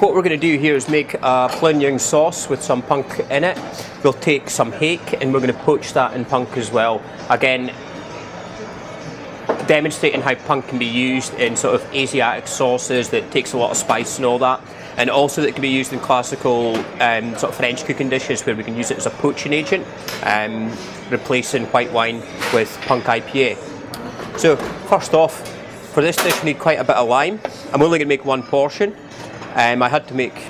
what we're going to do here is make a Pla Neung sauce with some punk in it. We'll take some hake and we're going to poach that in punk as well. Again, demonstrating how punk can be used in sort of Asiatic sauces that takes a lot of spice and all that. And also that it can be used in classical sort of French cooking dishes where we can use it as a poaching agent, replacing white wine with punk IPA. So first off, for this dish we need quite a bit of lime. I'm only going to make one portion. I had to make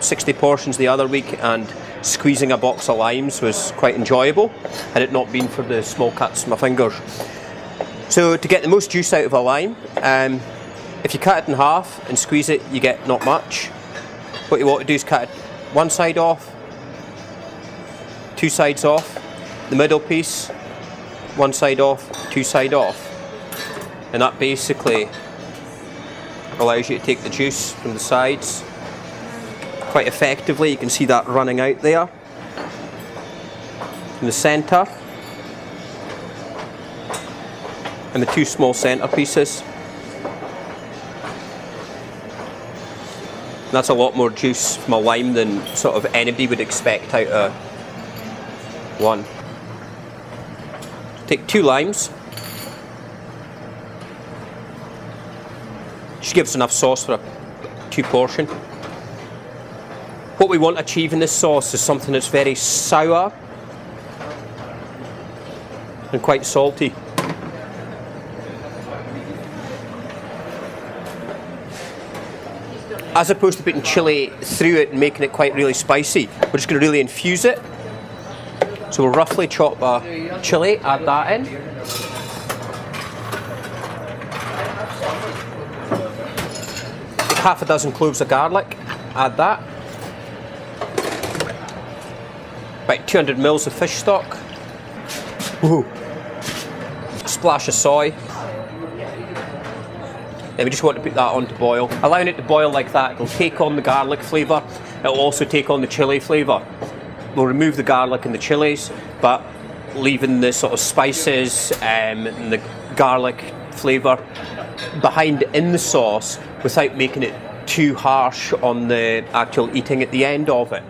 60 portions the other week, and squeezing a box of limes was quite enjoyable had it not been for the small cuts in my fingers. So to get the most juice out of a lime, if you cut it in half and squeeze it, you get not much. What you want to do is cut it one side off, two sides off, the middle piece, one side off, two side off. And that basically allows you to take the juice from the sides quite effectively. You can see that running out there. In the centre. And the two small centre pieces. And that's a lot more juice from a lime than sort of anybody would expect out of one. Take two limes. Just gives enough sauce for a two portion. What we want to achieve in this sauce is something that's very sour and quite salty. As opposed to putting chilli through it and making it quite really spicy, we're just going to really infuse it. So we'll roughly chop a chilli, add that in. Take half a dozen cloves of garlic, add that. About 200 ml of fish stock. Woohoo! Splash of soy. Then we just want to put that on to boil. Allowing it to boil like that, it'll take on the garlic flavour, it'll also take on the chilli flavour. We'll remove the garlic and the chillies, but leaving the sort of spices and the garlic flavour behind in the sauce without making it too harsh on the actual eating at the end of it.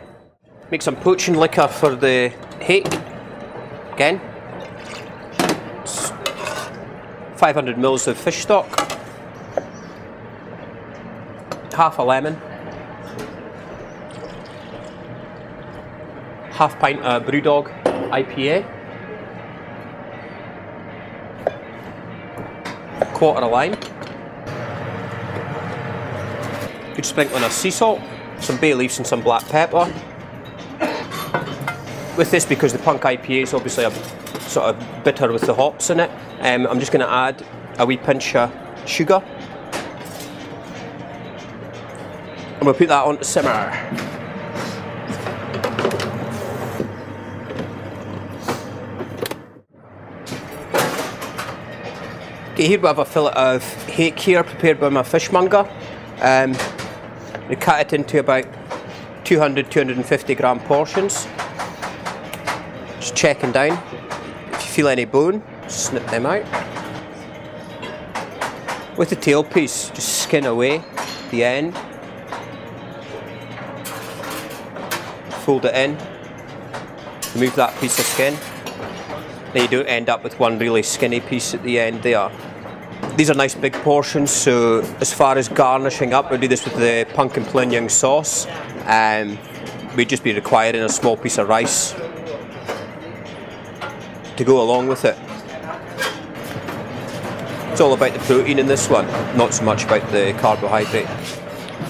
Make some poaching liquor for the hake. Again, 500 ml of fish stock. Half a lemon, half pint of Brewdog IPA, quarter of lime, good sprinkling of sea salt, some bay leaves and some black pepper. With this, because the punk IPA is obviously a sort of bitter with the hops in it, I'm just going to add a wee pinch of sugar. And we'll put that on to simmer. Okay, here we have a fillet of hake here, prepared by my fishmonger. We cut it into about 200-250 gram portions. Just checking down. If you feel any bone, snip them out. With the tail piece, just skin away the end. Fold it in, remove that piece of skin. Then you don't end up with one really skinny piece at the end there. These are nice big portions, so as far as garnishing up, we'll do this with the Punk Pla Neung sauce. We'd just be requiring a small piece of rice to go along with it. It's all about the protein in this one, not so much about the carbohydrate.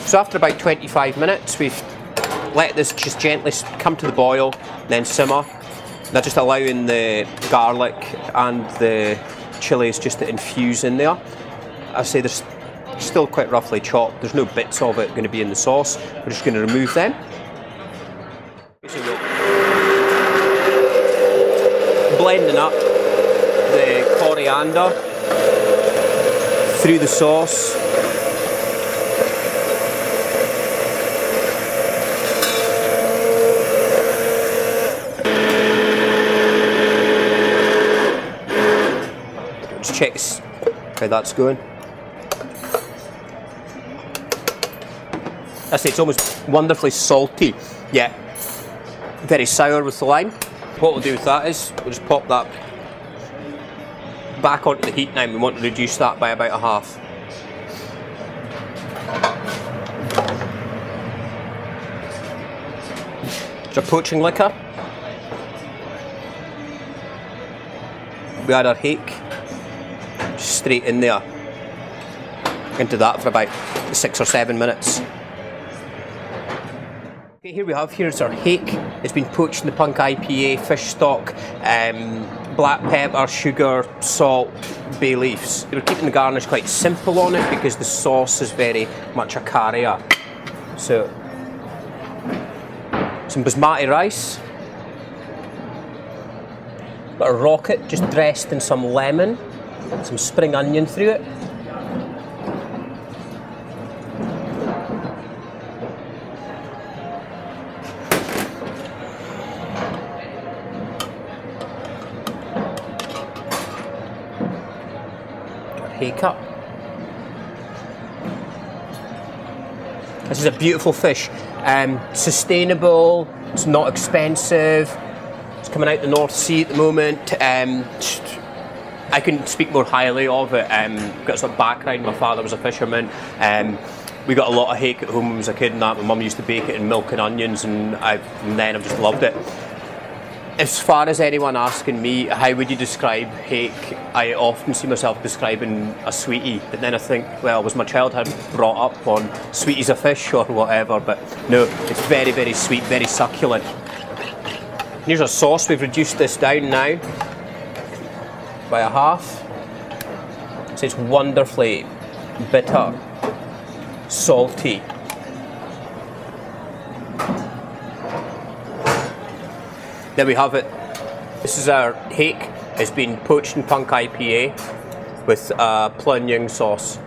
So after about 25 minutes, we've let this just gently come to the boil, then simmer. Now just allowing the garlic and the chilies just to infuse in there. I say they're still quite roughly chopped. There's no bits of it going to be in the sauce. We're just going to remove them. Blending up the coriander through the sauce. Check how that's going. I say it's almost wonderfully salty, yet very sour with the lime. What we'll do with that is we'll just pop that back onto the heat now. We want to reduce that by about a half. It's our poaching liquor. We add our hake straight in there. Into that for about 6 or 7 minutes. Okay, here we have, here's our hake. It's been poached in the Punk IPA, fish stock, black pepper, sugar, salt, bay leaves. We're keeping the garnish quite simple on it because the sauce is very much a carrier. So, some basmati rice. Got a rocket just dressed in some lemon, some spring onion through it. Hake up. This is a beautiful fish, sustainable, it's not expensive, it's coming out the North Sea at the moment. I couldn't speak more highly of it. Got some background, my father was a fisherman. We got a lot of hake at home when I was a kid and that. My mum used to bake it in milk and onions and from then I've just loved it. As far as anyone asking me, how would you describe hake? I often see myself describing a sweetie, but then I think, well, was my childhood brought up on sweeties of fish or whatever? But no, it's very, very sweet, very succulent. Here's our sauce. We've reduced this down now by a half. So it's wonderfully bitter, salty. There we have it. This is our hake. It's been poached in Punk IPA with Pla Neung sauce.